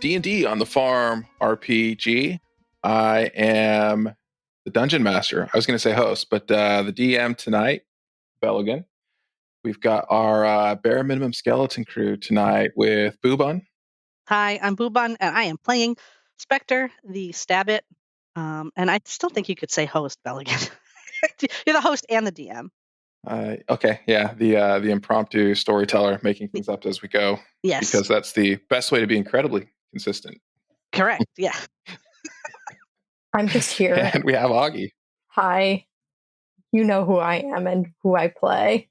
D&D on the Farm RPG. I am the Dungeon Master. I was going to say host, but the DM tonight, Belligan. We've got our bare minimum skeleton crew tonight with Boobun. Hi, I'm Boobun, and I am playing Spectre, the Stabbit. And I still think you could say host, Belligan. You're the host and the DM. Okay, yeah, the impromptu storyteller, making things up as we go. Yes. Because that's the best way to be incredibly consistent. Correct, yeah. I'm just here. And we have Augie. Hi. You know who I am and who I play.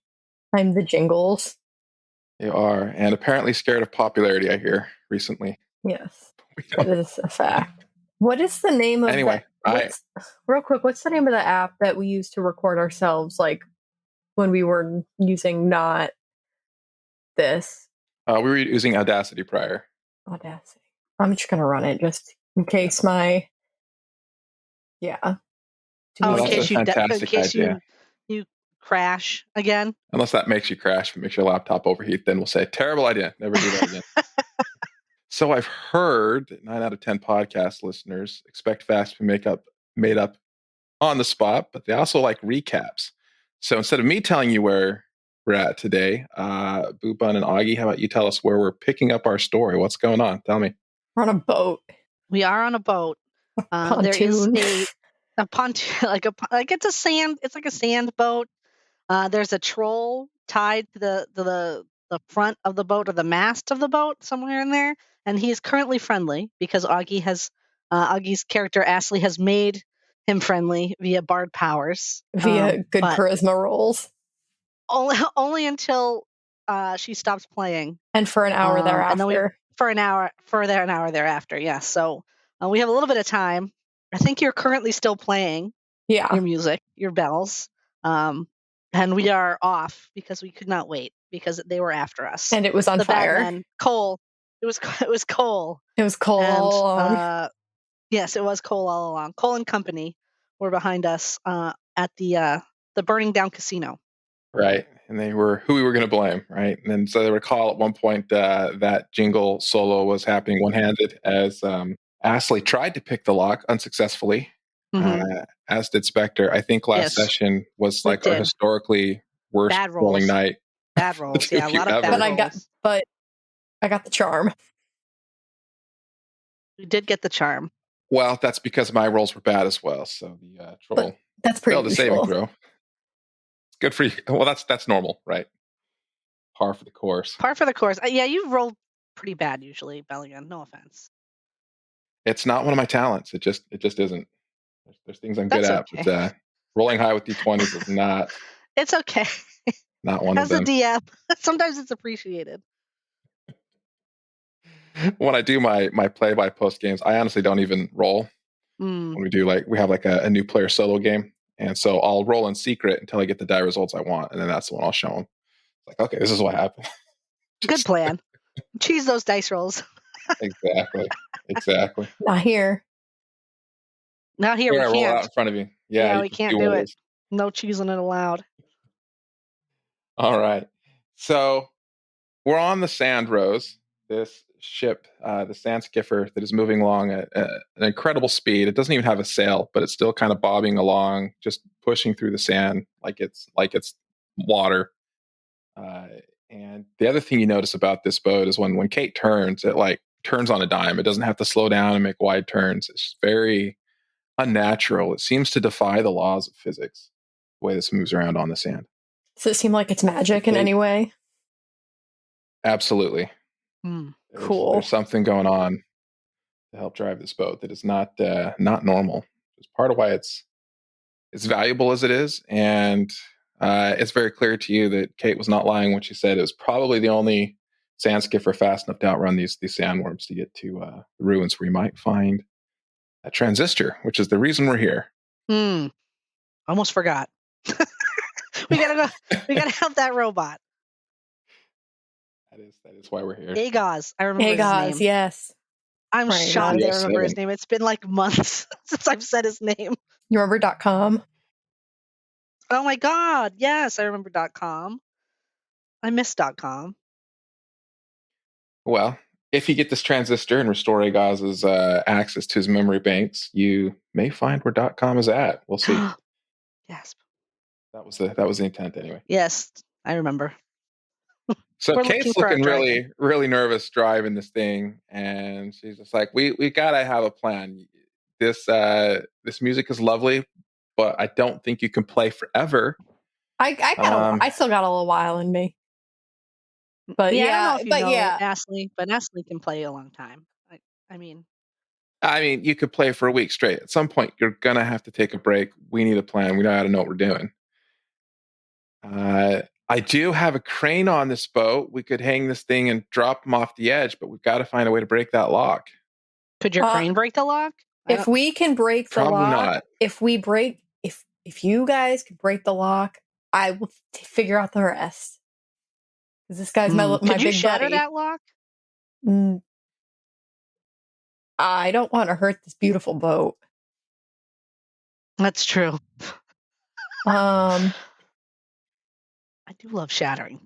I'm the Jingles. You are, and apparently scared of popularity, I hear, recently. Yes, that is a fact. What is the name of real quick, what's the name of the app that we use to record ourselves, like, when we were using not this? We were using Audacity prior. Audacity. I'm just going to run it just in case my... Yeah. In case you crash again. Unless that makes you crash, if it makes your laptop overheat, then we'll say, terrible idea. Never do that again. So I've heard that 9 out of 10 podcast listeners expect facts to be made up on the spot, but they also like recaps. So instead of me telling you where we're at today, Boobun and Augie, how about you tell us where we're picking up our story? What's going on? Tell me. We're on a boat. We are on a boat. There is a pontoon, it's like a sand boat. There's a troll tied to the front of the boat or the mast of the boat somewhere in there, and he is currently friendly because Augie's character Astley has made him friendly via bard powers, via good charisma rolls. Only until she stops playing, and for an hour thereafter. And then for an hour thereafter. Yeah. So we have a little bit of time. I think you're currently still playing. Yeah. Your music, your bells. And we are off because we could not wait because they were after us. And it was on fire. Batman, Cole. It was Cole. It was Cole all along. Yes, it was Cole all along. Cole and company were behind us at the burning down casino. Right. And they were who we were going to blame, right? And then so they recall at one point that jingle solo was happening one-handed as Astley tried to pick the lock unsuccessfully. As did Spectre. I think last session was like a historically worst rolling night. Bad rolls, yeah, a lot of bad rolls. But I got the charm. You did get the charm. Well, that's because my rolls were bad as well. So the troll that's pretty failed the saving throw. It's good for you. Well, that's normal, right? Par for the course. Par for the course. Yeah, you roll pretty bad usually, Belligan. No offense. It's not one of my talents. It just isn't. There's things I'm good at, but rolling high with D20s is not. It's okay. Not one of them. As a DM, sometimes it's appreciated. When I do my play-by-post games, I honestly don't even roll. When we do we have a new player solo game, and so I'll roll in secret until I get the die results I want, and then that's the one I'll show them. Like, okay, this is what happened. Good plan. Cheese those dice rolls. Exactly. Not here. Not here. We can't. Roll out in front of you. Yeah, we can't do it. No cheesing it allowed. All right. So we're on the Sand Rose, this ship, the Sand Skiffer, that is moving along at an incredible speed. It doesn't even have a sail, but it's still kind of bobbing along, just pushing through the sand like it's water. And the other thing you notice about this boat is when Kate turns, it turns on a dime. It doesn't have to slow down and make wide turns. It's very unnatural. It seems to defy the laws of physics, the way this moves around on the sand. Does it seem like it's magic in any way? Absolutely. Cool. There's something going on to help drive this boat that is not normal. It's part of why it's valuable as it is, and it's very clear to you that Kate was not lying when she said it was probably the only sand skiffer fast enough to outrun these sandworms to get to the ruins where you might find a transistor, which is the reason we're here. Almost forgot. We gotta help that robot. That is why we're here. Agaz. I remember his name. Yes. I'm shocked I remember his name. It's been like months since I've said his name. You remember .com? Oh my God. Yes, I remember .com. I miss .com. Well, if you get this transistor and restore Agaz's access to his memory banks, you may find where .com is at. We'll see. Yes. That was the intent anyway. Yes, I remember. So Kate's looking really, really nervous driving this thing, and she's just like, "We gotta have a plan. This music is lovely, but I don't think you can play forever." I still got a little while in me. But yeah, I don't know if you know Astley, but Astley can play a long time. I mean, you could play for a week straight. At some point, you're gonna have to take a break. We need a plan. We gotta know what we're doing. I do have a crane on this boat. We could hang this thing and drop them off the edge, but we've got to find a way to break that lock. Could your crane break the lock? If we can break the Probably lock, not. if you guys can break the lock, I will figure out the rest. Because this guy's my big buddy. Could you shatter that lock? I don't want to hurt this beautiful boat. That's true. I do love shattering.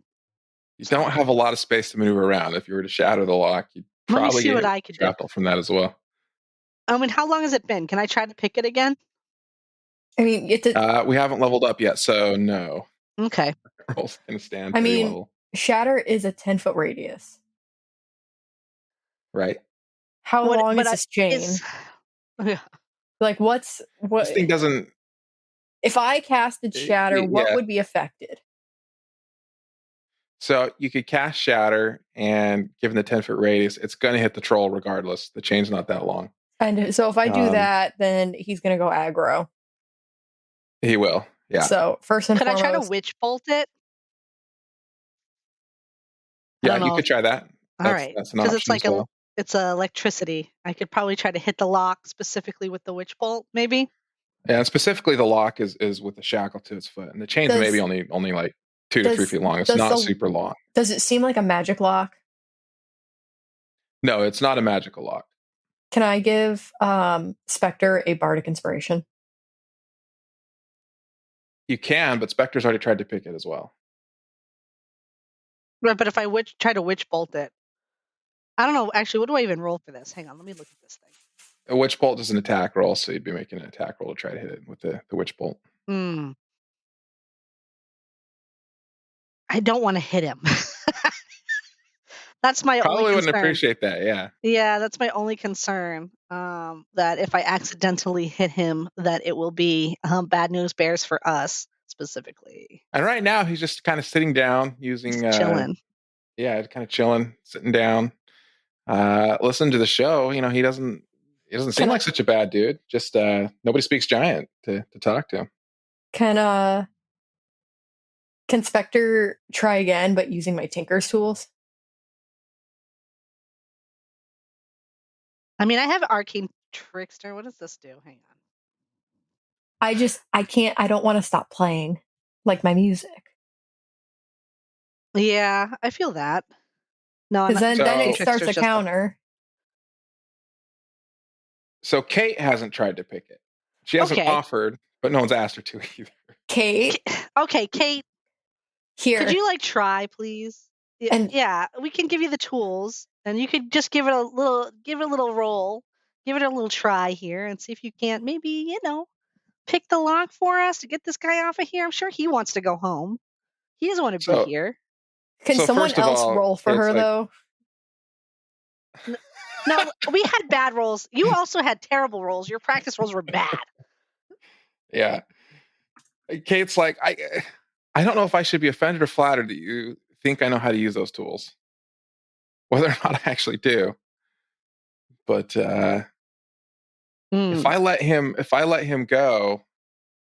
You don't have a lot of space to maneuver around. If you were to shatter the lock, you'd probably get shrapnel from that as well. I mean, how long has it been? Can I try to pick it again? I mean, we haven't leveled up yet, so no. Okay. Roll's gonna stand pretty level. Shatter is a 10-foot radius. Right. How long is this chain? Like, what? This thing doesn't... If I casted Shatter, what would be affected? So you could cast Shatter, and given the 10-foot radius, it's going to hit the troll regardless. The chain's not that long. And so if I do that, then he's going to go aggro. He will, yeah. So first and foremost... Could I try to witch bolt it? Yeah, you could try that. All right. Because it's like it's electricity. I could probably try to hit the lock specifically with the witch bolt, maybe? Yeah, and specifically the lock is with the shackle to its foot. And the chain's maybe only like 2 to 3 feet long. It's not super long. Does it seem like a magic lock? No, it's not a magical lock. Can I give Spectre a bardic inspiration? You can, but Spectre's already tried to pick it as well. Right, but if I try to witch bolt it, I don't know. Actually, what do I even roll for this? Hang on, let me look at this thing. A witch bolt is an attack roll, so you'd be making an attack roll to try to hit it with the witch bolt. I don't want to hit him. That's my Probably only concern. Wouldn't appreciate that, yeah. Yeah, that's my only concern. That if I accidentally hit him, that it will be bad news bears for us specifically. And right now, he's just kind of sitting down, using chilling. Yeah, kind of chilling, sitting down, listen to the show. You know, he doesn't seem like such a bad dude. Just nobody speaks giant to talk to him. Can Spectre try again, but using my Tinker's tools? I mean, I have Arcane Trickster. What does this do? Hang on. I don't want to stop playing, like my music. Yeah, I feel that. No, because then it starts a counter. So Kate hasn't tried to pick it. She hasn't offered, but no one's asked her to either. Kate. Okay, Kate. Here. Could you try, please? Yeah, we can give you the tools, and you could just give it a little roll, give it a little try here, and see if you can't maybe pick the lock for us to get this guy off of here. I'm sure he wants to go home. He doesn't want to be here. Can someone else roll for her though? No, we had bad rolls. You also had terrible rolls. Your practice rolls were bad. Yeah. Kate's like, I don't know if I should be offended or flattered that you think I know how to use those tools. Whether or not I actually do. But if I let him go,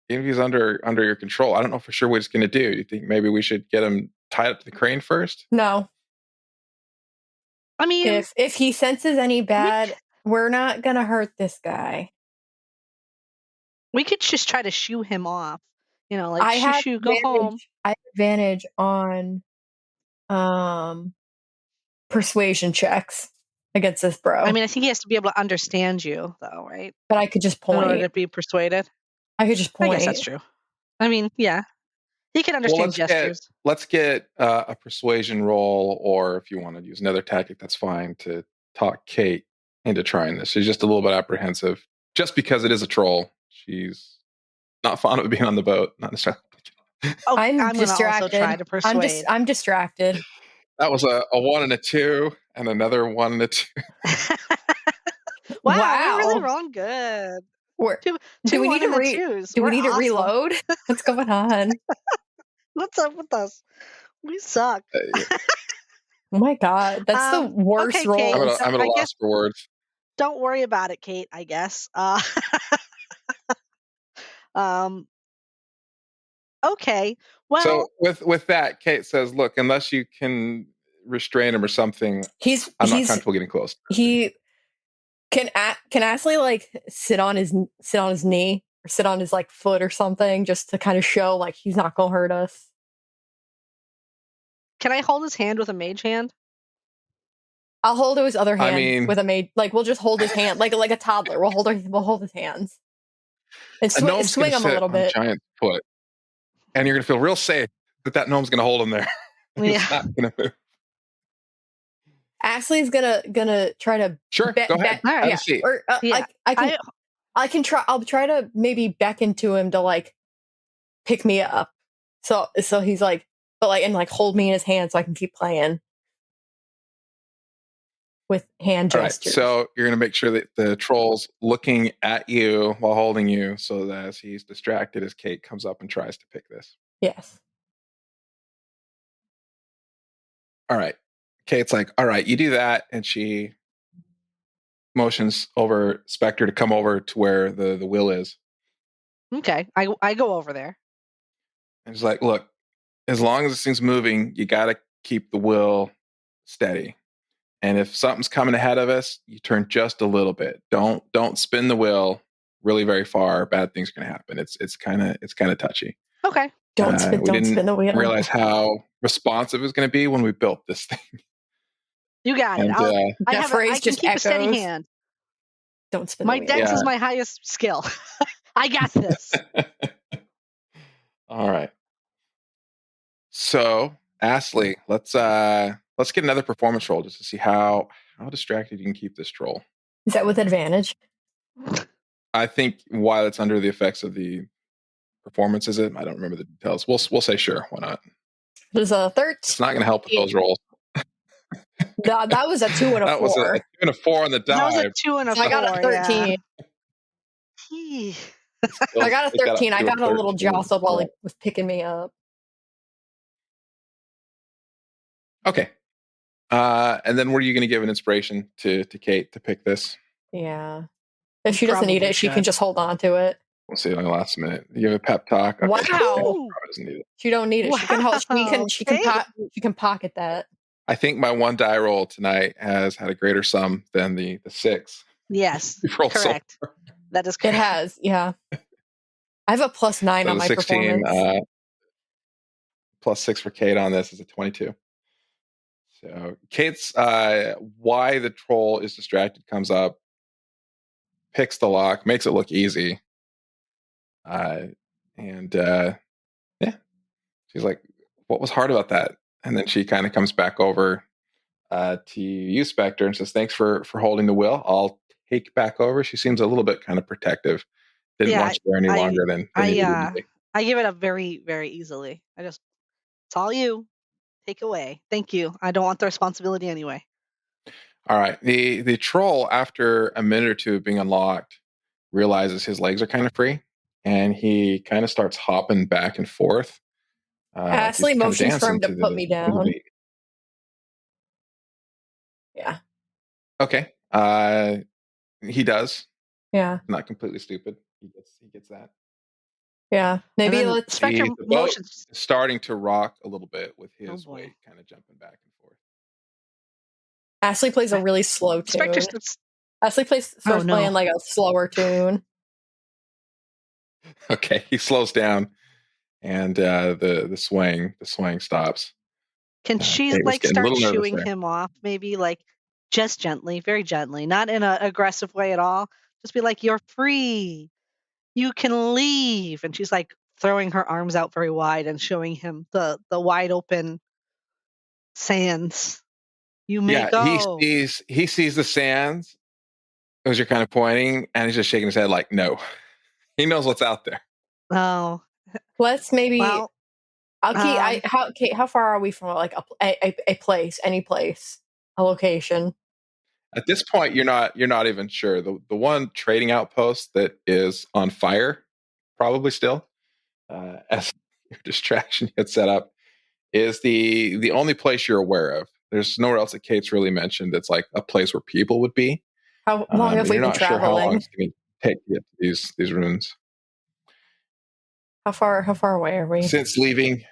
even if he's under your control, I don't know for sure what he's gonna do. Do you think maybe we should get him tied up to the crane first? No. I mean, if he senses any bad, we're not gonna hurt this guy. We could just try to shoo him off. Shoo, go home. I have advantage on persuasion checks against this bro. I mean, I think he has to be able to understand you, though, right? But I could just point. In order to be persuaded. I could just point. I guess that's true. I mean, yeah. He can understand gestures. Let's get a persuasion roll, or if you want to use another tactic, that's fine, to talk Kate into trying this. She's just a little bit apprehensive, just because it is a troll. She's not fond of being on the boat. Not necessarily. Oh, I'm going to also try to persuade. I'm distracted. That was a 1 and a 2, and another 1 and a 2. Wow, we're really rolling good. Do we need to reload? What's going on? What's up with us? We suck. Oh my god, that's the worst roll. Kate, I'm at a loss for words. Don't worry about it, Kate, I guess. Okay. Well, so with that, Kate says, "Look, unless you can restrain him or something, I'm not comfortable getting close." Can Astley like sit on his knee or sit on his like foot or something, just to kind of show like he's not gonna hurt us? Can I hold his hand with a mage hand? I'll hold his other hand with a mage. Like we'll just hold his hand like a toddler. We'll hold his hands and swing him a little bit. Giant foot, and you're gonna feel real safe that gnome's gonna hold him there. He's not gonna move. Ashley's gonna try to go ahead. Yeah. Or I can try. I'll try to maybe beckon to him to like pick me up. So he's like, but like, and like hold me in his hand so I can keep playing with hand gestures. Right, so you're gonna make sure that the troll's looking at you while holding you, so that as he's distracted, as Kate comes up and tries to pick this. Yes. All right. Kate's like, all right, you do that, and she motions over Spectre to come over to where the wheel is. Okay, I go over there. And she's like, look, as long as this thing's moving, you got to keep the wheel steady. And if something's coming ahead of us, you turn just a little bit. Don't spin the wheel really very far. Bad things are going to happen. It's kind of touchy. Okay. Don't spin the wheel. Realize how responsive it was going to be when we built this thing. You got it. I can keep a steady hand. Don't spin my dex is my highest skill. I got this. All right. So, Astley, let's get another performance roll just to see how distracted you can keep this troll. Is that with advantage? I think while it's under the effects of the performance, is it? I don't remember the details. We'll say sure. Why not? There's a 13. It's not going to help with those rolls. No, that was a 2 and a 4. That was a 2 and a 4 on the die. That was a 2 and a 4. I got a 13. Yeah. I got a 13. I got a little jostled while he was picking me up. Okay. And then were you going to give an inspiration to Kate to pick this? Yeah. If she doesn't need it, she can just hold on to it. We'll see on the last minute. You give a pep talk. Okay. Wow. She don't need it. Wow. She can pocket that. I think my one die roll tonight has had a greater sum than the 6. Yes, correct. That is correct. It has, yeah. I have a +9 on my 16, performance. +6 for Kate on this is a 22. So Kate's why the troll is distracted comes up, picks the lock, makes it look easy. Yeah, she's like, what was hard about that? And then she kind of comes back over to you, Spectre, and says, thanks for holding the wheel. I'll take back over. She seems a little bit kind of protective. Didn't want you there any longer than I give it up very, very easily. It's all you. Take away. Thank you. I don't want the responsibility anyway. All right. The troll, after a minute or two of being unlocked, realizes his legs are kind of free, and he kind of starts hopping back and forth. Astley motions for him to put me down. Yeah. Okay. He does. Yeah. Not completely stupid. He gets that. Yeah. Maybe let's the boat is starting to rock a little bit with his weight kind of jumping back and forth. Astley plays a really slow tune. Astley starts playing like a slower tune. Okay, he slows down, and the swaying stops. Can she start shooing him off? Maybe just gently, very gently, not in an aggressive way at all. Just be like, "You're free. You can leave." And she's like throwing her arms out very wide and showing him the wide open sands. You may go. He sees the sands as you're kind of pointing, and he's just shaking his head like, no. He knows what's out there. Oh. Let's maybe. Well, Kate, how far are we from like a place, any place, a location? At this point, you're not even sure. The one trading outpost that is on fire, probably still, as your distraction gets set up, is the only place you're aware of. There's nowhere else that Kate's really mentioned that's like a place where people would be. How long have we been traveling? Sure how long it's going to take to get to these ruins. How far away are we? Since leaving?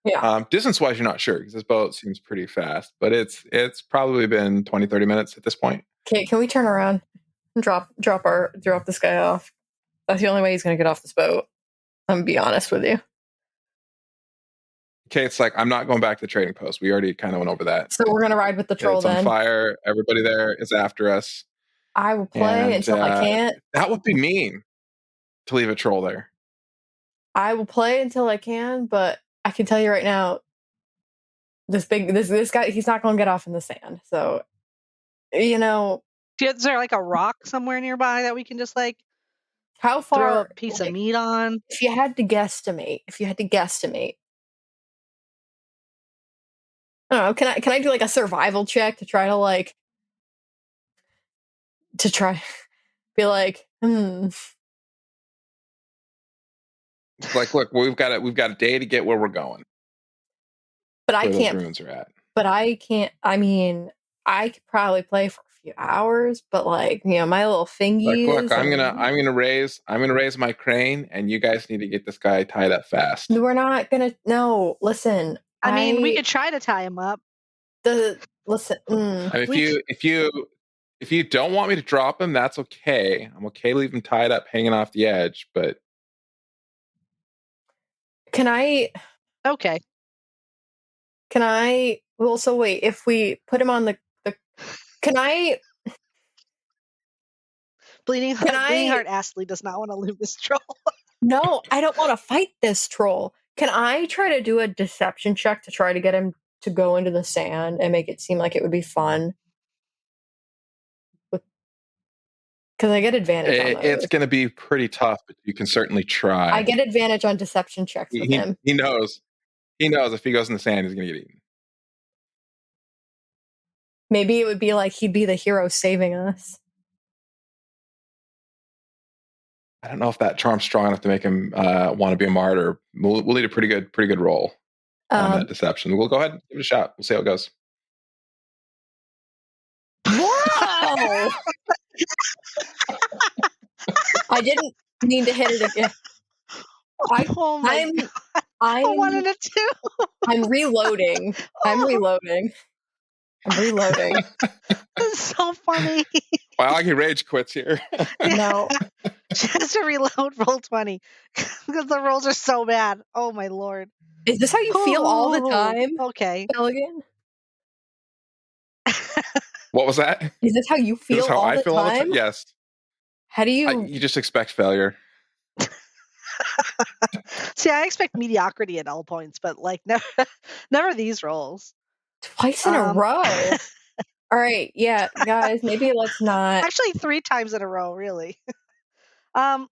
Yeah. Distance-wise, you're not sure because this boat seems pretty fast, but it's probably been 20, 30 minutes at this point. Okay, can we turn around and drop this guy off? That's the only way he's going to get off this boat. I'm going to be honest with you. Okay, it's like, I'm not going back to the trading post. We already kind of went over that. So we're going to ride with the troll then. It's on fire. Everybody there is after us. I will play until I can't. That would be mean to leave a troll there. I will play until I can, but I can tell you right now, this guy, he's not going to get off in the sand. So, is there like a rock somewhere nearby that we can just like how far throw a piece of meat on? If you had to guesstimate, I don't know. Can I do like a survival check to try to be like, Like, look, we've got a day to get where we're going. But I can't. Those ruins are at. But I can't. I mean, I could probably play for a few hours, but like, my little fingies. Like, look, I'm gonna raise my crane, and you guys need to get this guy tied up fast. We're not gonna. No, listen. I mean, we could try to tie him up. If you don't want me to drop him, that's okay. I'm okay leaving him tied up, hanging off the edge. But can I? Okay. Can I? Well, so wait. If we put him on the can I? Bleeding Heart Astley does not want to leave this troll. No, I don't want to fight this troll. Can I try to do a deception check to try to get him to go into the sand and make it seem like it would be fun? Because I get advantage on those. It's going to be pretty tough, but you can certainly try. I get advantage on deception checks with him. He knows. He knows if he goes in the sand, he's going to get eaten. Maybe it would be like he'd be the hero saving us. I don't know if that charm's strong enough to make him want to be a martyr. We'll need a pretty good roll on that deception. We'll go ahead and give it a shot. We'll see how it goes. Whoa! I didn't mean to hit it again. Oh my God. I'm a 1 and a 2. I'm reloading. That's so funny. Wow, he rage quits here. No. Just to reload, roll 20. Because the rolls are so bad. Oh my Lord. Is this how you feel all the time? Okay. Pelican? What was that? Is this how you feel all the time? Yes. How do you... You just expect failure. See, I expect mediocrity at all points, but like never these rolls. Twice in a row. All right, yeah, guys, maybe let's not. Actually, 3 times in a row, really. Let's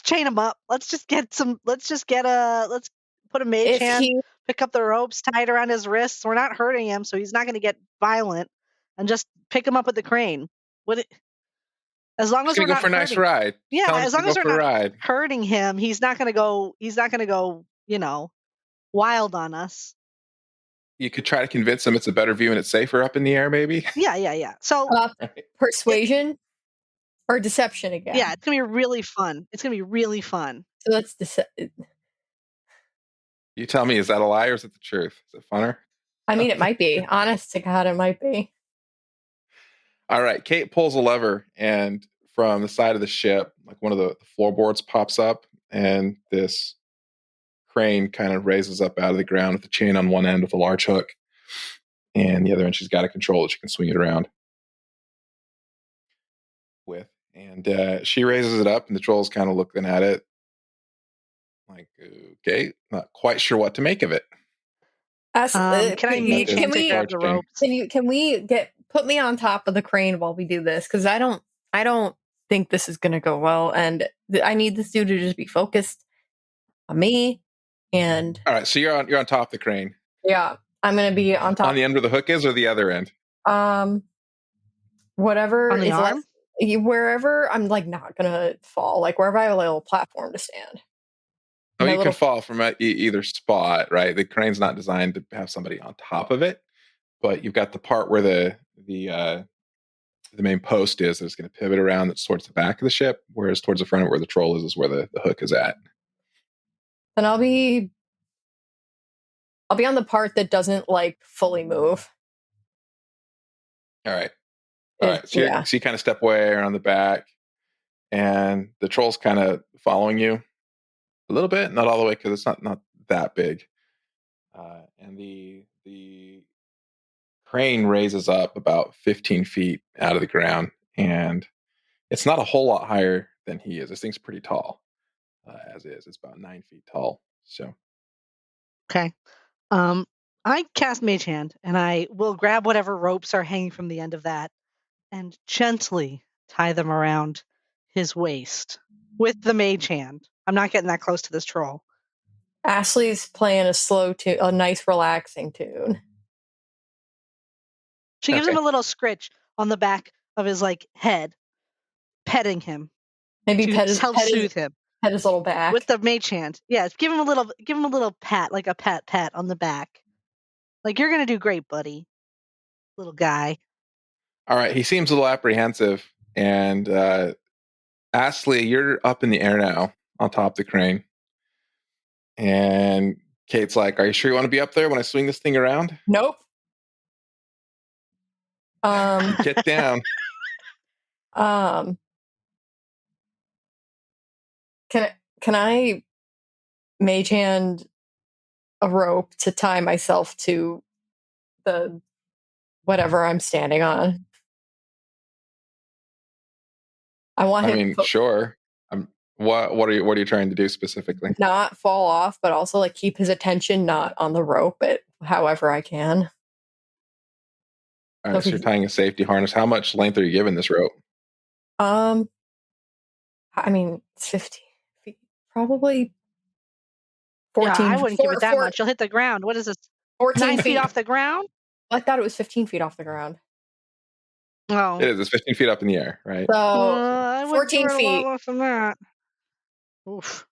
chain them up. Let's put a mage hand, pick up the ropes, tie it around his wrists. We're not hurting him, so he's not going to get violent, and just pick him up with the crane. As long as we're not for a nice ride. Yeah, as long as we're not hurting him, he's not going to go. He's not going to go. Wild on us. You could try to convince him it's a better view and it's safer up in the air, maybe. Yeah. So persuasion or deception again. Yeah, it's gonna be really fun. So let's You tell me, is that a lie or is it the truth? Is it funner? I mean, it might be. Honest to God, it might be. All right, Kate pulls a lever, and from the side of the ship, like one of the floorboards pops up, and this crane kind of raises up out of the ground with the chain on one end with a large hook, and the other end she's got a control that she can swing it around with. And she raises it up, and the troll's kind of looking at it like, okay, not quite sure what to make of it. Can I mage hand to grab the ropes? Can we put me on top of the crane while we do this? Because I don't think this is going to go well, and I need this dude to just be focused on me. And all right, so you're on top of the crane. Yeah, I'm going to be on top. On the end where the hook is, or the other end? Whatever on the is arm? Wherever I'm like not going to fall, like wherever I have a little platform to stand. Oh, you can fall from either spot, right? The crane's not designed to have somebody on top of it, but you've got the part where the main post is that's going to pivot around, that's towards the back of the ship, whereas towards the front where the troll is where the hook is at. Then I'll be on the part that doesn't like fully move. All right. So you kind of step away around the back, and the troll's kind of following you a little bit, not all the way because it's not that big. And the crane raises up about 15 feet out of the ground, and it's not a whole lot higher than he is. This thing's pretty tall, as is. It's about 9 feet tall. So, okay. I cast Mage Hand, and I will grab whatever ropes are hanging from the end of that, and gently tie them around his waist with the Mage Hand. I'm not getting that close to this troll. Astley's playing a slow tune, a nice relaxing tune. She gives him a little scritch on the back of his head, petting him. Maybe help soothe him. Pet his little back with the Mage Hand. Yes, give him a little pat, like a pat on the back. Like, you're gonna do great, buddy, little guy. All right, he seems a little apprehensive, and Astley, you're up in the air now on top of the crane. And Kate's like, "Are you sure you want to be up there when I swing this thing around?" Nope. Get down. Can I Mage Hand a rope to tie myself to the whatever I'm standing on? Sure. What are you trying to do specifically? Not fall off, but also keep his attention not on the rope, but however I can. All right, so you're tying a safety harness. How much length are you giving this rope? It's 15 feet, probably 14. Yeah, I wouldn't give it that much. You'll hit the ground. What is this? 14 feet off the ground? I thought it was 15 feet off the ground. Oh, it is. It's 15 feet up in the air, right? So 14 feet. Less than that. Oof.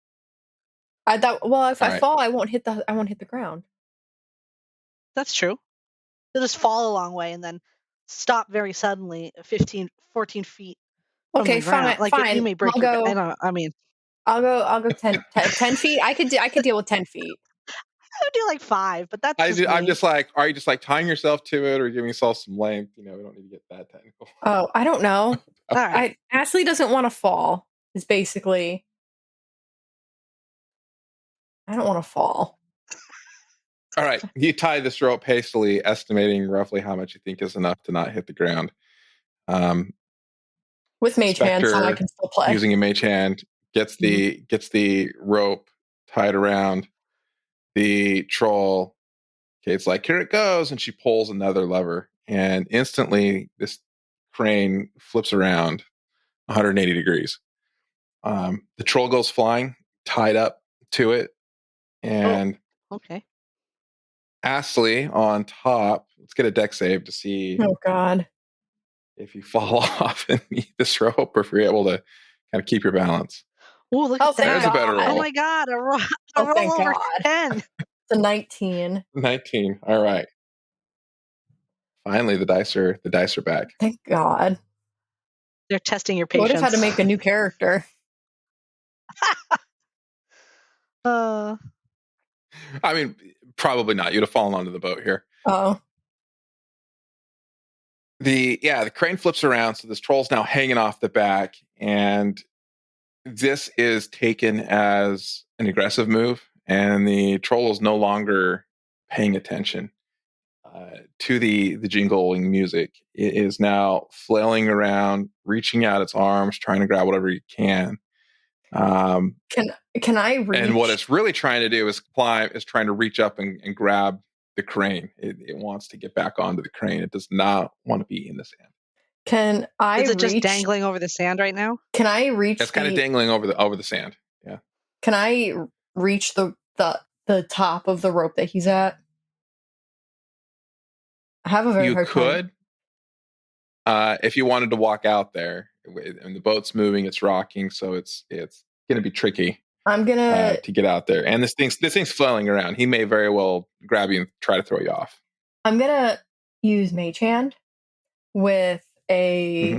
I thought. Well, if I fall, I won't hit the ground. That's true. You'll just fall a long way and then stop very suddenly, 14 feet. Okay, fine. You may break your. I'll go 10 feet. I could deal with 10 feet. I would do 5, but that's. I'm just are you just tying yourself to it, or giving yourself some length? We don't need to get that technical. Oh, I don't know. All right. Astley doesn't want to fall. Is basically. I don't want to fall. All right, you tie this rope hastily, estimating roughly how much you think is enough to not hit the ground. With Mage Hand, so I can still play. Using a Mage Hand, gets the rope tied around the troll. Kate's like, "Here it goes," and she pulls another lever, and instantly this crane flips around 180 degrees. The troll goes flying, tied up to it, and okay. Astley on top. Let's get a deck save to see. Oh God! If you fall off and meet this rope, or if you're able to kind of keep your balance. Oh, look at that! There's a better roll. Oh my God! A roll over 10. It's a 19. 19. All right. Finally, the dice are back. Thank God. They're testing your patience. Would have had to make a new character. Probably not. You'd have fallen onto the boat here. Oh. The crane flips around, so this troll's now hanging off the back, and this is taken as an aggressive move, and the troll is no longer paying attention to the jingling music. It is now flailing around, reaching out its arms, trying to grab whatever it can. Can I reach? And what it's really trying to do is trying to reach up and grab the crane. It wants to get back onto the crane. It does not want to be in the sand. Is it just dangling over the sand right now? Can I reach? It's kind of dangling over the sand. Yeah. Can I reach the top of the rope that he's at? I have a very hard time. You could. If you wanted to walk out there, and the boat's moving, it's rocking, so it's going to be tricky. I'm gonna to get out there, and this thing's flailing around. He may very well grab you and try to throw you off. I'm gonna use Mage Hand with a. Mm-hmm.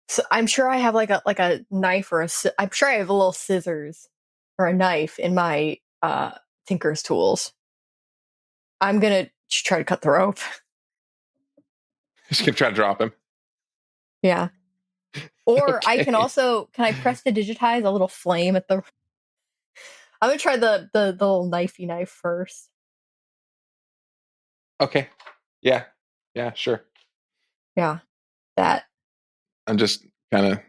So I'm sure I have like a knife or I'm sure I have a little scissors or a knife in my Tinker's tools. I'm gonna try to cut the rope. Just gonna try to drop him. Yeah. Or okay. Can I press to digitize a little flame at the. I'm gonna try the little knifey knife first. Okay. Yeah. Yeah. Sure. Yeah. That. I'm just kind of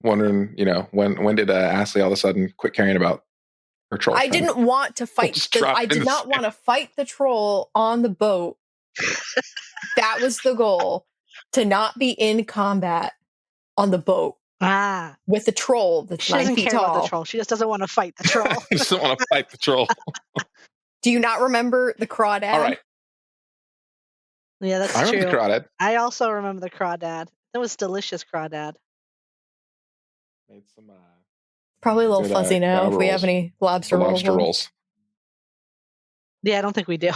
wondering, when did Astley all of a sudden quit caring about her troll? I didn't want to fight. I did not want to fight the troll on the boat. That was the goal, to not be in combat on the boat. With the troll that's 9 feet tall. She doesn't care about the troll. She just doesn't want to fight the troll. She doesn't want to fight the troll. Do you not remember the crawdad? All right. Yeah, that's true. I remember the crawdad. I also remember the crawdad. That was delicious crawdad. Made some. Probably a little fuzzy now if we have any lobster rolls. Yeah, I don't think we do.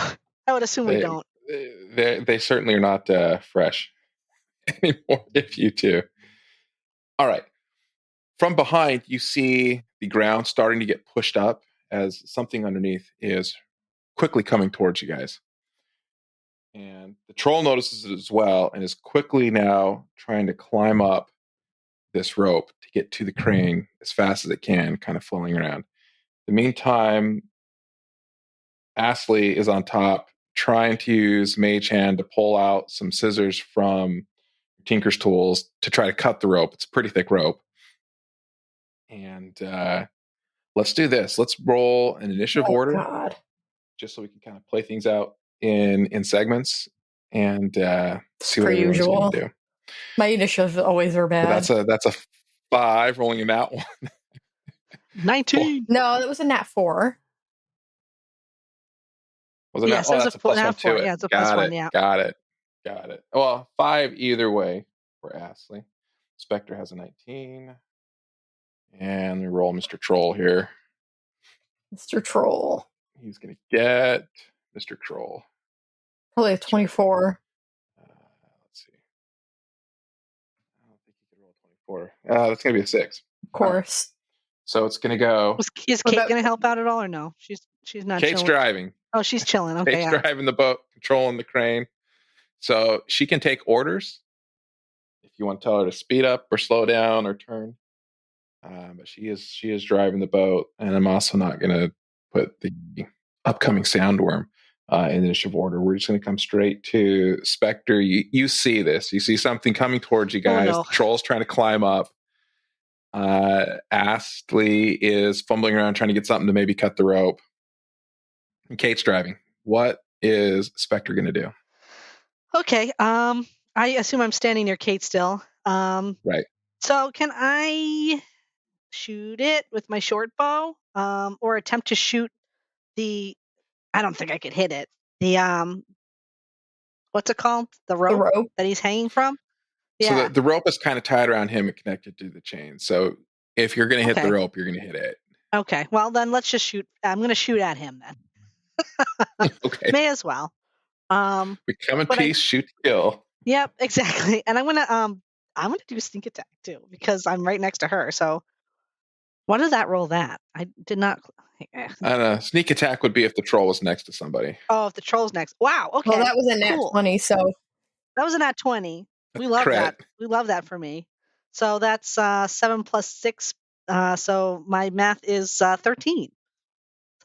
I would assume we don't. They certainly are not fresh anymore. If you do. All right. From behind, you see the ground starting to get pushed up as something underneath is quickly coming towards you guys. And the troll notices it as well and is quickly now trying to climb up this rope to get to the crane as fast as it can, kind of flailing around. In the meantime, Astley is on top, trying to use Mage Hand to pull out some scissors from Tinker's tools to try to cut the rope. It's a pretty thick rope. And let's do this. Let's roll an initiative order. God. Just so we can kind of play things out in segments and see what everyone's going to do. My initiatives always are bad. So that's a 5 rolling a nat 1. 19. No, that was a nat 4. Was it yes, nat? Oh, that's a plus nat 4. Yeah, it's a plus 1. Yeah. Got it. Well, 5 either way for Astley. Spectre has a 19. And we roll Mr. Troll here. Mr. Troll. He's going to get Mr. Troll. Probably a 24. Let's see. I don't think he can roll 24. That's going to be a 6. Of course. So it's going to go. Is Kate going to help out at all or no? She's not. Kate's chilling. Driving. Oh, she's chilling. Okay. Kate's driving the boat, controlling the crane. So she can take orders. If you want to tell her to speed up or slow down or turn. But she is driving the boat, and I'm also not going to put the upcoming Soundworm in initiative order. We're just going to come straight to Spectre. You see this. You see something coming towards you guys. Oh, no. The troll's trying to climb up. Astley is fumbling around trying to get something to maybe cut the rope. And Kate's driving. What is Spectre going to do? Okay. I assume I'm standing near Kate still. Right. So can I shoot it with my short bow, or attempt to shoot the? I don't think I could hit it. The what's it called? The rope that he's hanging from. Yeah. So the rope is kind of tied around him and connected to the chain. So if you're going to hit the rope, you're going to hit it. Okay. Well, then let's just shoot. I'm going to shoot at him then. Okay. May as well. Become a piece, shoot to kill. Yep, exactly. And I'm gonna do a sneak attack too because I'm right next to her. So, what did that roll? That I did not. I don't know. Sneak attack would be if the troll was next to somebody. Oh, if the troll's next. Wow. Okay. Well, that was a nat 20. So that was a nat 20. We love that. We love that for me. So that's 7 plus 6. So my math is 13.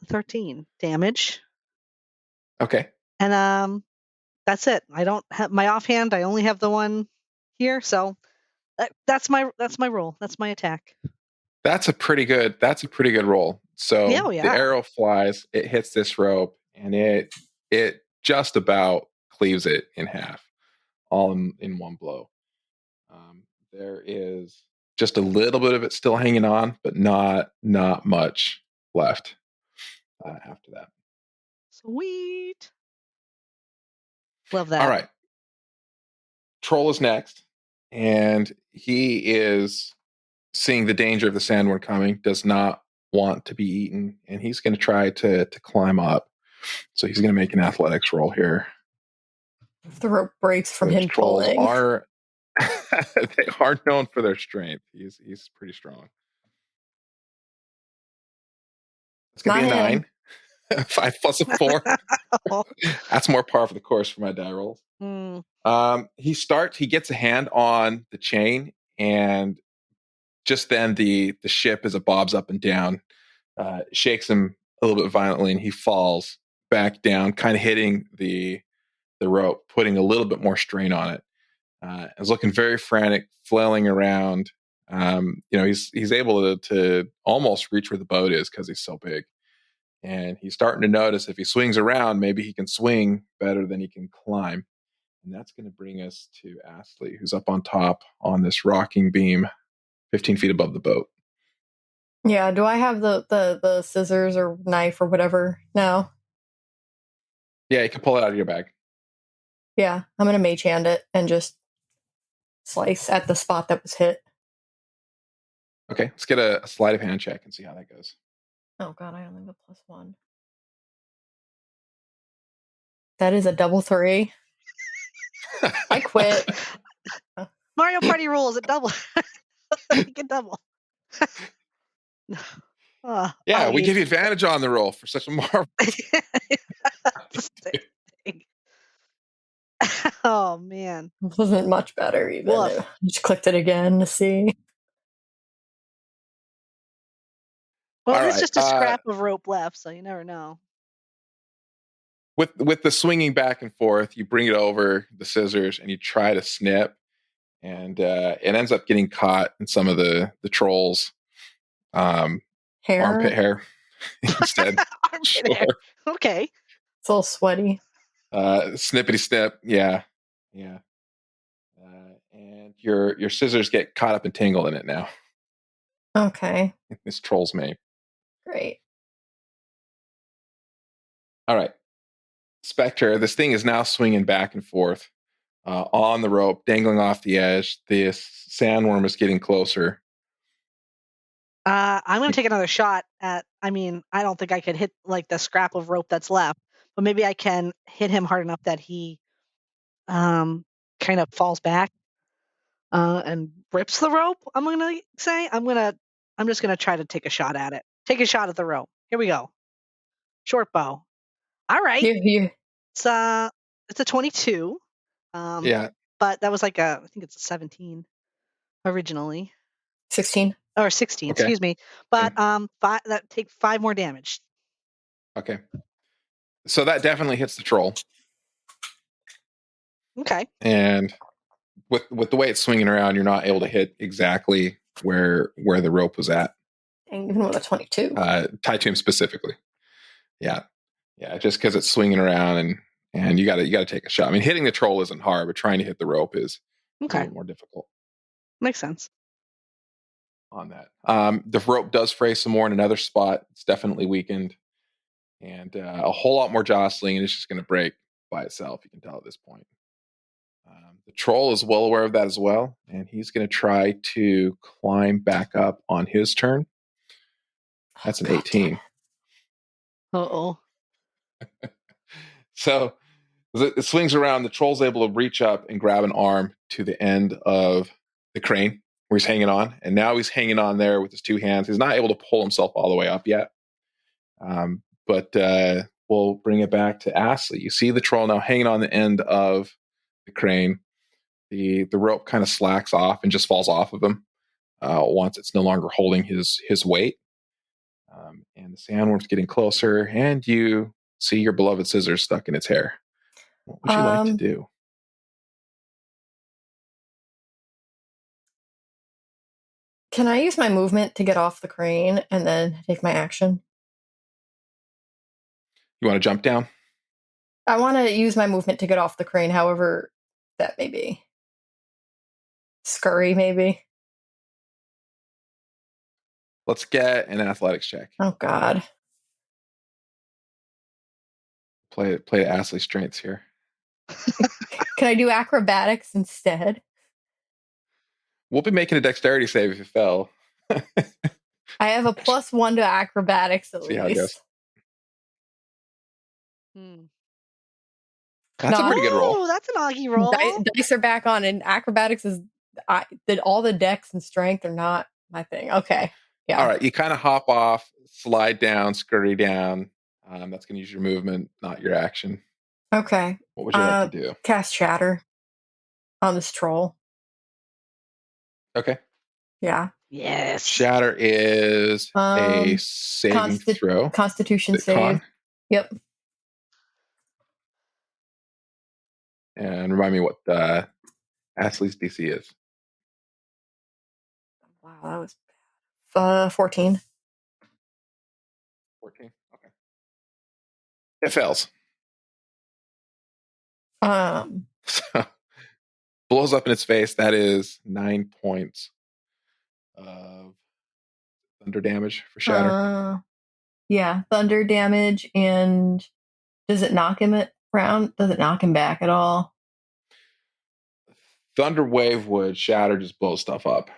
13 damage. Okay. And that's it. I don't have my offhand. I only have the one here. So that's my roll. That's my attack. That's a pretty good roll. So the arrow flies, it hits this rope, and it it just about cleaves it in half, all in one blow. There is just a little bit of it still hanging on, but not much left after that. Sweet. Love that. All right. Troll is next, and he is seeing the danger of the sandworm coming, does not want to be eaten, and he's going to try to climb up. So he's going to make an athletics roll here. If the rope breaks from him pulling. They are known for their strength. He's pretty strong. It's going to be a 9. 5 plus a 4. That's more par for the course for my die rolls. He gets a hand on the chain, and just then the ship, as it bobs up and down, shakes him a little bit violently, and he falls back down, kind of hitting the rope, putting a little bit more strain on it. Is looking very frantic, flailing around. He's able to almost reach where the boat is because he's so big. And he's starting to notice if he swings around, maybe he can swing better than he can climb. And that's going to bring us to Astley, who's up on top on this rocking beam, 15 feet above the boat. Yeah, do I have the scissors or knife or whatever now? Yeah, you can pull it out of your bag. Yeah, I'm going to mage hand it and just slice at the spot that was hit. Okay, let's get a sleight of hand check and see how that goes. Oh god, I only have a +1. That is a double 3. I quit. Mario Party rules at double. Get double. Yeah, we give you advantage on the roll for such a marvel. Oh man, it wasn't much better even. I just clicked it again to see. Well, it's just a scrap of rope left, so you never know. With the swinging back and forth, you bring it over the scissors and you try to snip, and it ends up getting caught in some of the troll's armpit hair instead. Armpit hair. Okay. It's a little sweaty. Snippity snip, yeah. And your scissors get caught up and tangled in it now. Okay. This troll's mane. Great. All right. Spectre, this thing is now swinging back and forth on the rope, dangling off the edge. This sandworm is getting closer. I'm going to take another shot at, I don't think I could hit like the scrap of rope that's left, but maybe I can hit him hard enough that he kind of falls back and rips the rope. I'm going to say, I'm just going to try to take a shot at it. Take a shot at the rope. Here we go. Short bow. All right. Yeah. It's a 22. Yeah. But that was I think it's a 17 originally. 16. Or 16, okay. Excuse me. But that take 5 more damage. Okay. So that definitely hits the troll. Okay. And with the way it's swinging around, you're not able to hit exactly where the rope was at. And even with a 22. Tied to him specifically. Yeah. Just because it's swinging around and you got to take a shot. Hitting the troll isn't hard, but trying to hit the rope is a little more difficult. Makes sense. On that, the rope does fray some more in another spot. It's definitely weakened, and a whole lot more jostling, and it's just going to break by itself. You can tell at this point. The troll is well aware of that as well, and he's going to try to climb back up on his turn. That's an 18. Uh-oh. So it swings around. The troll's able to reach up and grab an arm to the end of the crane where he's hanging on. And now he's hanging on there with his 2 hands. He's not able to pull himself all the way up yet. But we'll bring it back to Astley. You see the troll now hanging on the end of the crane. The rope kind of slacks off and just falls off of him once it's no longer holding his weight. And the sandworm's getting closer, and you see your beloved scissors stuck in its hair. What would you like to do? Can I use my movement to get off the crane and then take my action? You want to jump down? I want to use my movement to get off the crane, however that may be. Scurry, maybe. Let's get an athletics check. Oh, God. Play Astley's strengths here. Can I do acrobatics instead? We'll be making a dexterity save if you fell. I have a +1 to acrobatics at See least. how it goes. Hmm. That's a pretty good roll. Oh, that's an Augie roll. Dice are back on, and acrobatics is all the dex and strength are not my thing. Okay. Yeah. All right. You kind of hop off, slide down, scurry down. That's going to use your movement, not your action. Okay. What would you like to do? Cast Shatter on this troll. Okay. Yeah. Yes. Shatter is a saving throw. Constitution save. Con? Yep. And remind me what Astley's DC is. Wow, that was 14. 14. Okay. It fails. So blows up in its face. That is 9 points of thunder damage for Shatter. Yeah, thunder damage. And does it knock him Does it knock him back at all? Thunder wave would. Shatter just blows stuff up.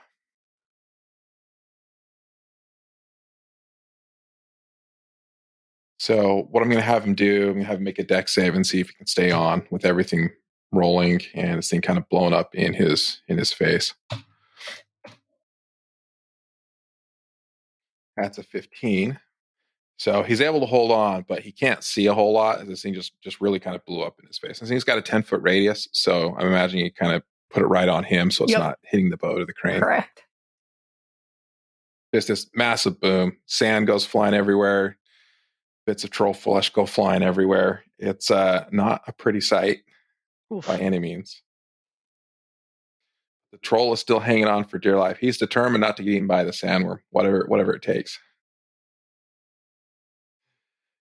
So what I'm going to have him do, I'm going to have him make a dex save and see if he can stay on with everything rolling and this thing kind of blown up in his face. That's a 15. So he's able to hold on, but he can't see a whole lot as this thing just really kind of blew up in his face. And he's got a 10-foot radius, so I'm imagining he kind of put it right on him so it's not hitting the boat of the crane. Correct. There's this massive boom. Sand goes flying everywhere. Bits of troll flesh go flying everywhere. It's not a pretty sight by any means. The troll is still hanging on for dear life. He's determined not to get eaten by the sandworm, whatever it takes.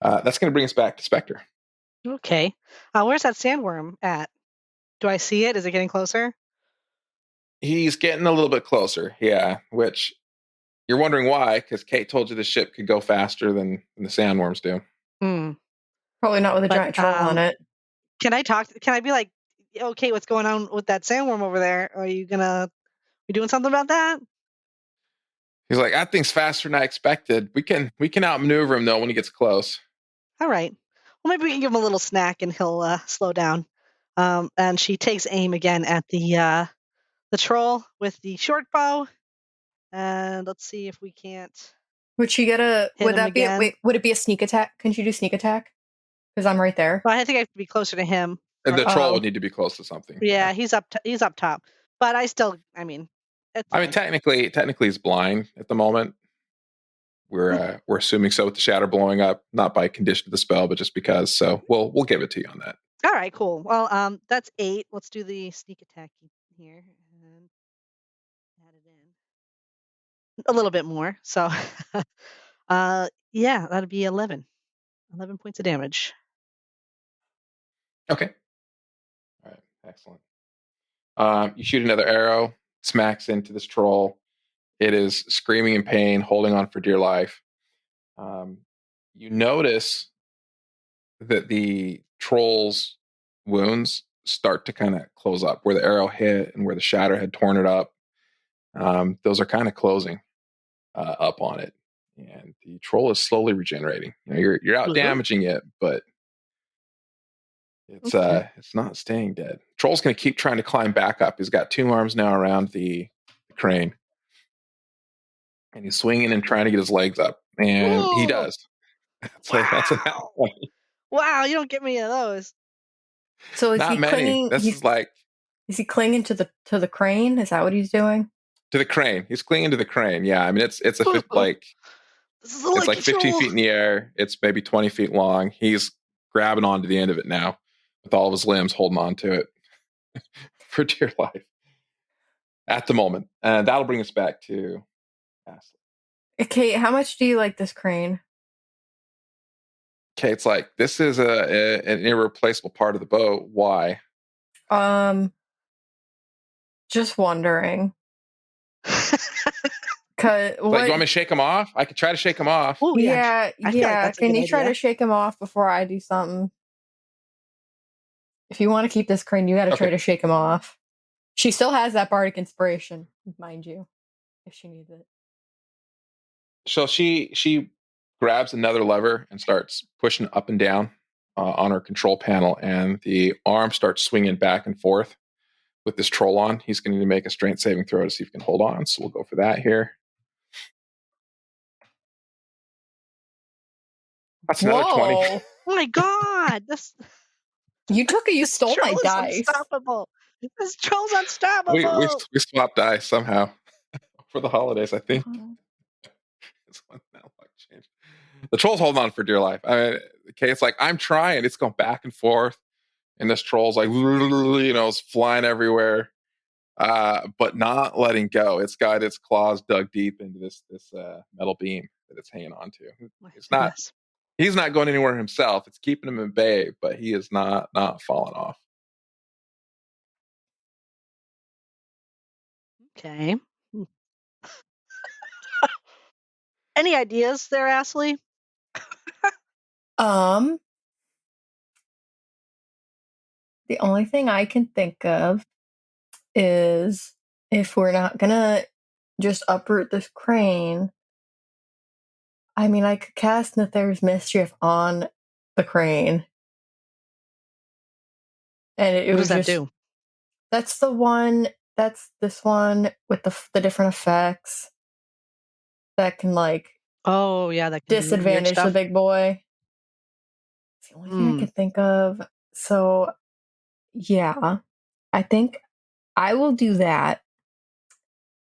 That's going to bring us back to Spectre. Okay. Where's that sandworm at? Do I see it? Is it getting closer? He's getting a little bit closer, yeah, which you're wondering why, because Kate told you the ship could go faster than the sandworms do. Probably not with a giant troll on it. Can I be like, okay, what's going on with that sandworm over there? Are you doing something about that? He's like, that thing's faster than I expected. We can outmaneuver him though when he gets close. All right. Well, maybe we can give him a little snack and he'll slow down. And she takes aim again at the troll with the short bow. And let's see if we can't. Would she get would it be a sneak attack? Can she do sneak attack? Because I'm right there. Well, I think I have to be closer to him. And the troll would need to be close to something. Yeah, he's up top. But technically he's blind at the moment. We're assuming so with the shatter blowing up, not by condition of the spell, but just because. So we'll give it to you on that. All right, cool. Well, that's 8. Let's do the sneak attack here and add it in a little bit more. So, yeah, that'd be 11. 11 points of damage. Okay. All right. Excellent. You shoot another arrow, smacks into this troll. It is screaming in pain, holding on for dear life. You notice that the troll's wounds start to kind of close up where the arrow hit and where the shatter had torn it up. Those are kind of closing up on it, and the troll is slowly regenerating. You're out damaging it, but it's not staying dead. Troll's going to keep trying to climb back up. He's got 2 arms now around the crane, and he's swinging and trying to get his legs up, and he does. That's an outcome. Wow, you don't get many of those. So is not he many. clinging? Is he clinging to the crane? Is that what he's doing? To the crane. He's clinging to the crane. Yeah, I mean it's like 15 feet in the air. It's maybe 20 feet long. He's grabbing onto the end of it now with all of his limbs, holding on to it for dear life at the moment. And that'll bring us back to Astley. Okay, how much do you like this crane? Kate's like, this is an irreplaceable part of the boat. Why? Just wondering. Like, you want me to shake him off? I could try to shake him off. Ooh, yeah. I feel like that's a Can good you try idea. to shake him off before I do something? If you want to keep this crane, you got to try to shake him off. She still has that bardic inspiration, mind you, if she needs it. So she grabs another lever and starts pushing up and down on her control panel, and the arm starts swinging back and forth with this troll on. He's going to need to make a strength saving throw to see if he can hold on. So we'll go for that here. That's another 20. Oh my god! You stole my dice. Unstoppable. This troll's unstoppable. We swapped dice somehow for the holidays, I think. The troll's holding on for dear life. It's like, I'm trying. It's going back and forth, and this troll's like, it's flying everywhere, but not letting go. It's got its claws dug deep into this metal beam that it's hanging on to. It's not. He's not going anywhere himself. It's keeping him at bay, but he is not falling off. Okay. Any ideas there, Astley? The only thing I can think of is, if we're not gonna just uproot this crane, I mean, I could cast Nether's Mischief on the crane. And it what was does that do? That's this one with the different effects that can, like, oh yeah, that can disadvantage the big boy. It's the only thing I can think of. So yeah, I think I will do that.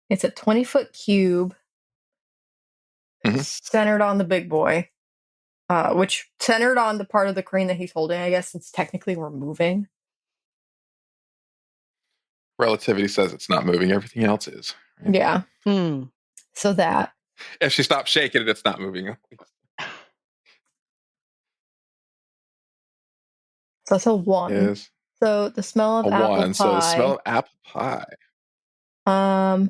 It's a 20-foot cube centered on the big boy, which centered on the part of the crane that he's holding, I guess, since technically we're moving. Relativity says it's not moving. Everything else is. Right? Yeah. So that. If she stops shaking it, it's not moving. So that's a 1. Is so the smell of apple 1. pie. So the smell of apple pie.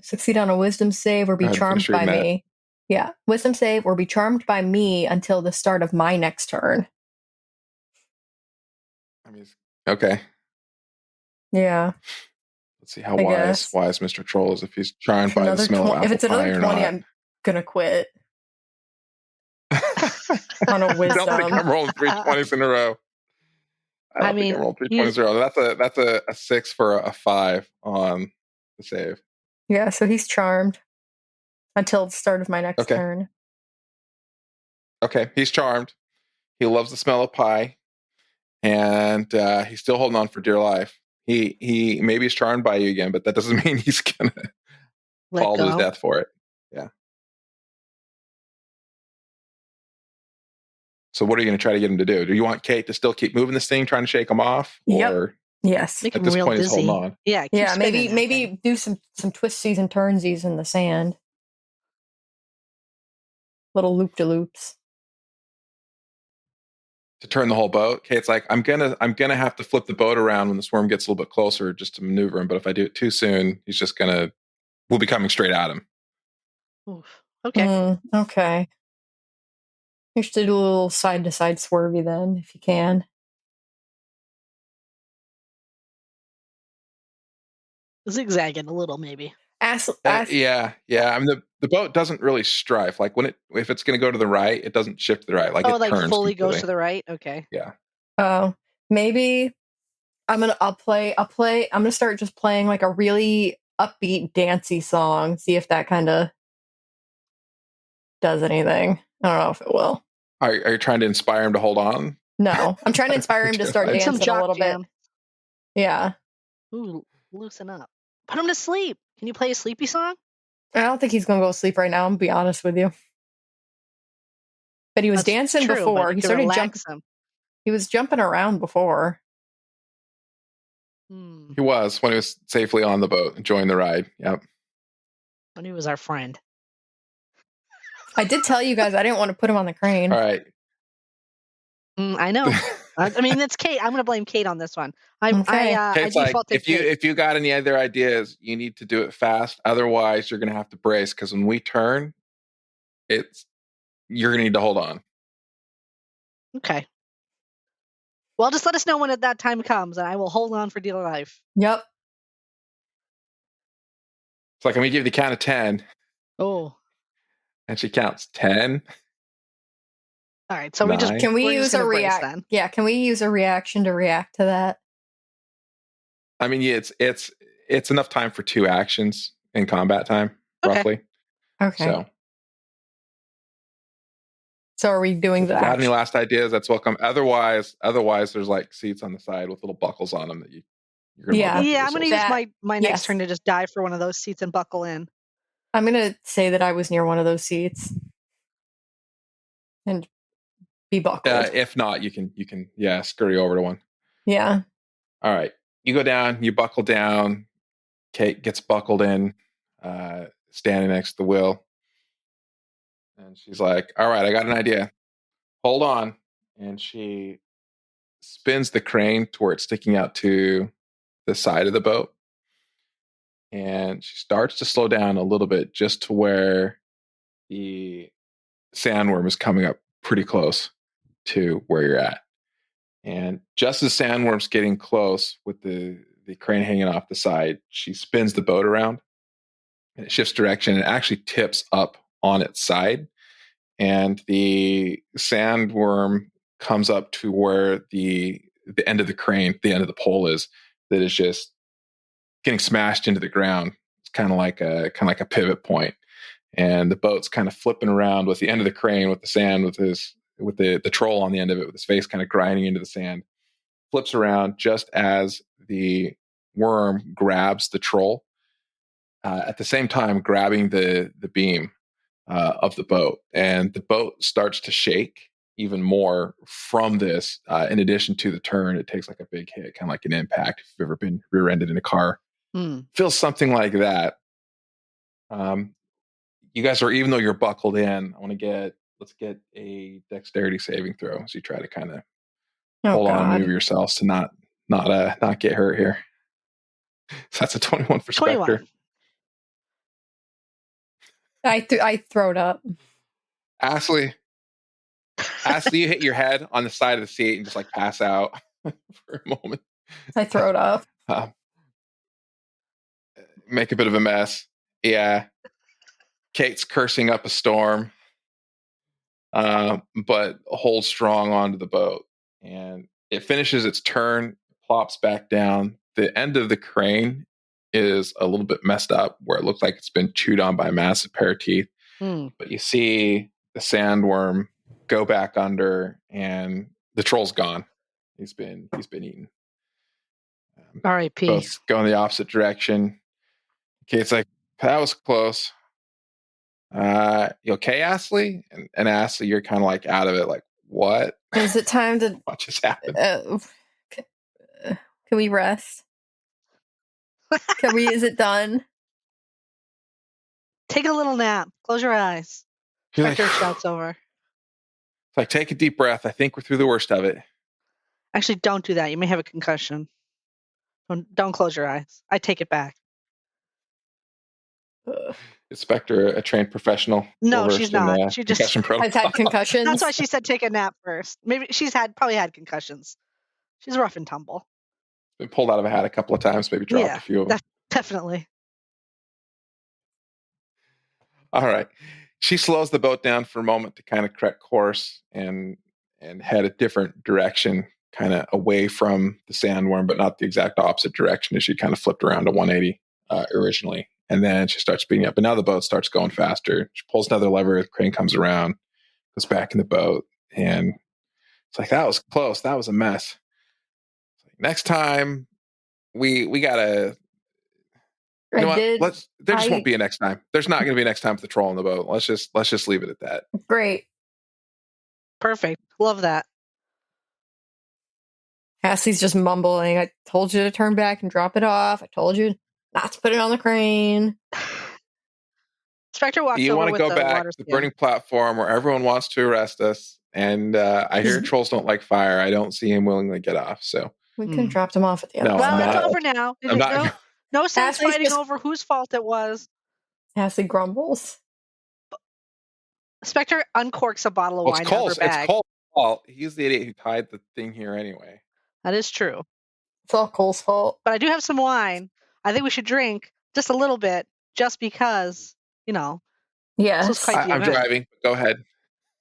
Succeed on a wisdom save or be charmed by me. Yeah. Wisdom save or be charmed by me until the start of my next turn. Okay. Yeah. Let's see how wise Mr. Troll is if he's charmed by the smell of apple pie. If it's another 20, I'm gonna quit. On a wisdom. I don't think I'm rolling 3 20s in a row. I think I'm rolling 3 20s in a row. That's a 6 for a 5 on the save. Yeah, so he's charmed until the start of my next turn. Okay, he's charmed. He loves the smell of pie, and he's still holding on for dear life. He maybe is charmed by you again, but that doesn't mean he's gonna fall to his death for it. Yeah. So what are you going to try to get him to do? Do you want Kate to still keep moving this thing, trying to shake him off? Or yes. At this point, he's holding on. Yeah. Maybe do some twisties and turnsies in the sand. Little loop-de-loops. To turn the whole boat. Kate's like, I'm gonna have to flip the boat around when the swarm gets a little bit closer just to maneuver him. But if I do it too soon, we'll be coming straight at him. Oof. Okay. Okay. You should do a little side-to-side swervy then, if you can. Zigzagging a little, maybe. Yeah. I mean, the boat doesn't really strife. Like if it's going to go to the right, it doesn't shift to the right. Like it turns fully completely. Goes to the right. Okay. Yeah. Oh, maybe I'm gonna start just playing like a really upbeat, dancey song. See if that kind of does anything. I don't know if it will. Are you trying to inspire him to hold on? No, I'm trying to inspire him to start dancing a little bit. Yeah. Ooh, loosen up. Put him to sleep. Can you play a sleepy song? I don't think he's going to go to sleep right now, I'm going to be honest with you. But he was dancing before. He started jumping. He was jumping around before. He was when he was safely on the boat, enjoying the ride. Yep. When he was our friend. I did tell you guys I didn't want to put him on the crane. All right. I know. I mean, it's Kate. I'm going to blame Kate on this one. I defaulted Kate. If you got any other ideas, you need to do it fast. Otherwise, you're going to have to brace because when we turn, you're going to need to hold on. Okay. Well, just let us know when that time comes, and I will hold on for dear life. Yep. It's like, I'm going to give you the count of 10. Oh. And she counts 10. All right. So 9. Can we use a reaction? Yeah. Can we use a reaction to react to that? I mean, it's enough time for 2 actions in combat time, roughly. Okay. So are we doing the got any last ideas? That's welcome. Otherwise, there's like seats on the side with little buckles on them that you're gonna I'm going to use my next turn to just dive for one of those seats and buckle in. I'm going to say that I was near one of those seats and be buckled. If not, you can scurry over to one. Yeah. All right. You go down. You buckle down. Kate gets buckled in, standing next to the wheel. And she's like, all right, I got an idea. Hold on. And she spins the crane to where it's sticking out to the side of the boat. And she starts to slow down a little bit just to where the sandworm is coming up pretty close to where you're at. And just as the sandworm's getting close with the crane hanging off the side, she spins the boat around and it shifts direction and it actually tips up on its side. And the sandworm comes up to where the end of the crane, the end of the pole is, that is just getting smashed into the ground. It's kind of like a pivot point. And the boat's kind of flipping around with the end of the crane with the sand with the troll on the end of it with his face kind of grinding into the sand. Flips around just as the worm grabs the troll. At the same time, grabbing the beam of the boat, and the boat starts to shake even more from this. In addition to the turn, it takes like a big hit, kind of like an impact. If you've ever been rear-ended in a car, feels something like that. You guys are, even though you're buckled in, let's get a dexterity saving throw as you try to kind of hold on and move yourselves to not get hurt here. So that's a 21 for Spectre. I throw it up. Astley, you hit your head on the side of the seat and just like pass out for a moment. I throw it up. Make a bit of a mess. Yeah. Kate's cursing up a storm, but holds strong onto the boat. And it finishes its turn, plops back down. The end of the crane is a little bit messed up where it looks like it's been chewed on by a massive pair of teeth. But you see the sandworm go back under and the troll's gone. He's been eaten. R.I.P. Both go in the opposite direction. Kate's like, that was close. You okay, Astley? And Astley, you're kind of like out of it, like, what? Is it time to what just happened? Can we rest? Is it done? Take a little nap. Close your eyes. Spectre shouts over. It's like, take a deep breath. I think we're through the worst of it. Actually, don't do that. You may have a concussion. Don't close your eyes. I take it back. Is Spectre a trained professional? No, she's not. She just has had concussions. That's why she said take a nap first. Maybe she's probably had concussions. She's rough and tumble. Been pulled out of a hat a couple of times, maybe dropped a few of them. Definitely. All right. She slows the boat down for a moment to kind of correct course and head a different direction, kind of away from the sandworm, but not the exact opposite direction as she kind of flipped around to 180 originally. And then she starts speeding up. But now the boat starts going faster. She pulls another lever, the crane comes around, goes back in the boat, and it's like, that was close. That was a mess. Next time, we gotta. You know what? There just won't be a next time. There's not going to be a next time with the troll on the boat. Let's just leave it at that. Great. Perfect. Love that. Astley's just mumbling. I told you to turn back and drop it off. I told you not to put it on the crane. Spectre walks over with the water. You want to go back to the burning platform where everyone wants to arrest us. And I hear trolls don't like fire. I don't see him willingly get off. So we could have dropped him off at the end. No, well, I'm it's not. over now. No sense Ashley's fighting over whose fault it was. Ashley grumbles. Spectre uncorks a bottle of wine out of her bag. It's Cole's fault. He's the idiot who tied the thing here anyway. That is true. It's all Cole's fault. But I do have some wine. I think we should drink just a little bit, just because, Yes. This was quite the I'm event. driving. Go ahead.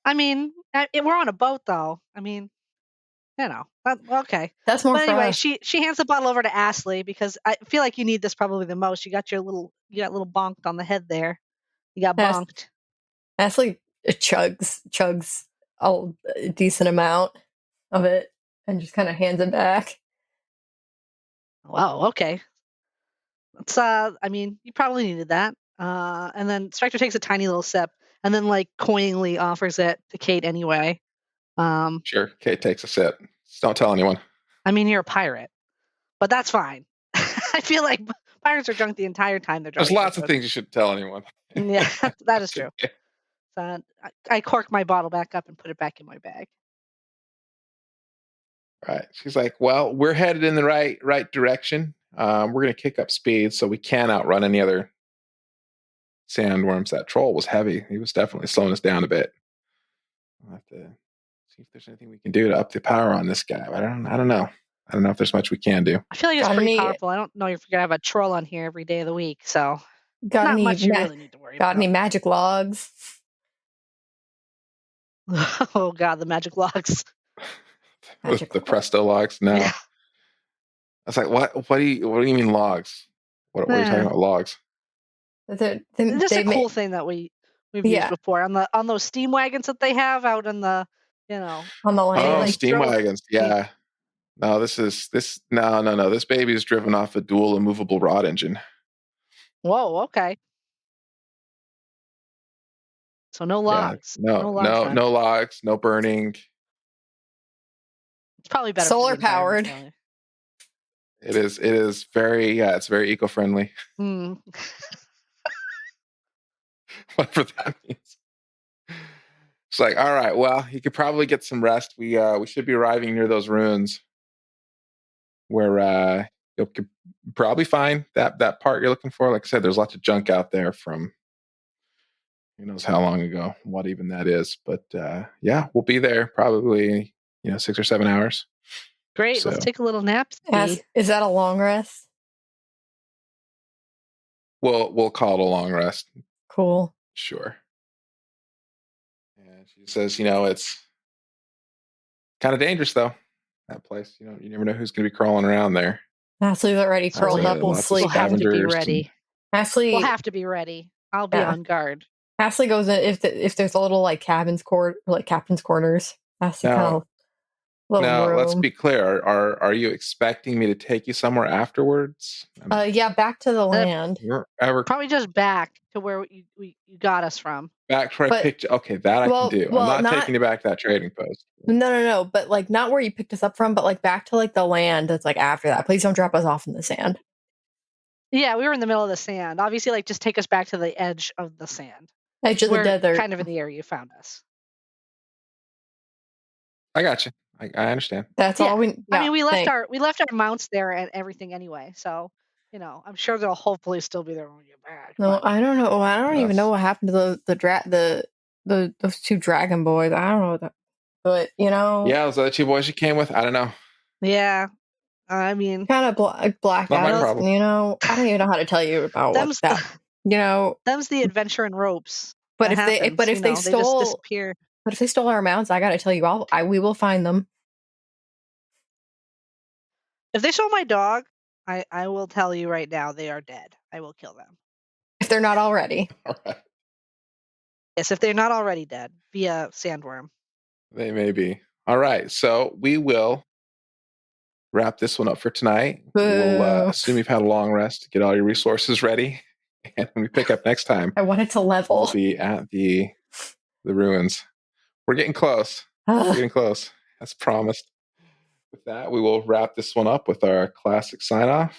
I mean, we're on a boat, though. I mean, okay. That's more. But anyway, she hands the bottle over to Astley because I feel like you need this probably the most. You got little bonked on the head there. You got bonked. Astley chugs a decent amount of it and just kind of hands it back. Wow. Okay. It's you probably needed that. And then Spectre takes a tiny little sip and then coyingly offers it to Kate anyway. Sure. Kate takes a sip. Just don't tell anyone. I mean, you're a pirate, but that's fine. I feel like pirates are drunk the entire time they're drunk. There's lots of things you shouldn't tell anyone. Yeah, that is true. So I cork my bottle back up and put it back in my bag. Right. She's like, well, we're headed in the right direction. We're going to kick up speed so we can outrun any other sandworms. That troll was heavy. He was definitely slowing us down a bit. We'll have to see if there's anything we can do to up the power on this guy. But I don't know. I don't know if there's much we can do. I feel like it's pretty powerful. I don't know if you're going to have a troll on here every day of the week. So not much you really need to worry about. Got any magic logs? Oh, God, the magic logs. The Presto logs? No. Yeah. I was like, what do you mean logs? What are you talking about, logs? This is a cool thing that we've used before on those steam wagons that they have out in the on the land. Oh, steam wagons, yeah. No, this no. This baby is driven off a dual immovable rod engine. Whoa, okay. So no logs. Yeah, no logs, no burning. It's probably better. Solar powered. It is very it's very eco-friendly. Whatever that means. It's like, all right, well, you could probably get some rest. We should be arriving near those ruins where you could probably find that part you're looking for. Like I said, there's lots of junk out there from who knows how long ago, what even that is. But we'll be there probably 6 or 7 hours. Great. So, let's take a little nap. Is that a long rest? We'll call it a long rest. Cool. Sure. And she says, it's kind of dangerous though. That place, you never know who's going to be crawling around there. Ashley's already curled up and sleep. We'll have to be ready. We'll have to be ready. I'll be on guard. Ashley goes in if there's a little captain's quarters. Ashley kind of. Now, let's be clear. Are you expecting me to take you somewhere afterwards? Back to the land. Probably just back to where you got us from. Back to where I picked you. Okay, that I can do. I'm not taking you back to that trading post. No. But not where you picked us up from, but back to the land that's after that. Please don't drop us off in the sand. Yeah, we were in the middle of the sand. Obviously, just take us back to the edge of the sand. Edge of the desert. Kind of in the area you found us. I got you. I understand. That's all we. I mean, we left our mounts there and everything anyway. So, I'm sure they'll hopefully still be there when we get back. No, I don't know. I don't even know what happened to those two dragon boys. I don't know what that. But yeah, those other two boys you came with. I don't know. Yeah, I mean, kind of black out. I don't even know how to tell you about what's that. Them's the adventure in ropes. But if they stole, they just disappear. But if they stole our mounts, I got to tell you, we will find them. If they stole my dog, I will tell you right now, they are dead. I will kill them. If they're not already. All right. Yes, if they're not already dead via sandworm. They may be. All right. So we will wrap this one up for tonight. We'll assume you've had a long rest to get all your resources ready. And when we pick up next time, I want it to level. We'll be at the ruins. We're getting close. We're getting close, as promised. With that, we will wrap this one up with our classic sign-off.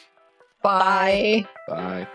Bye. Bye.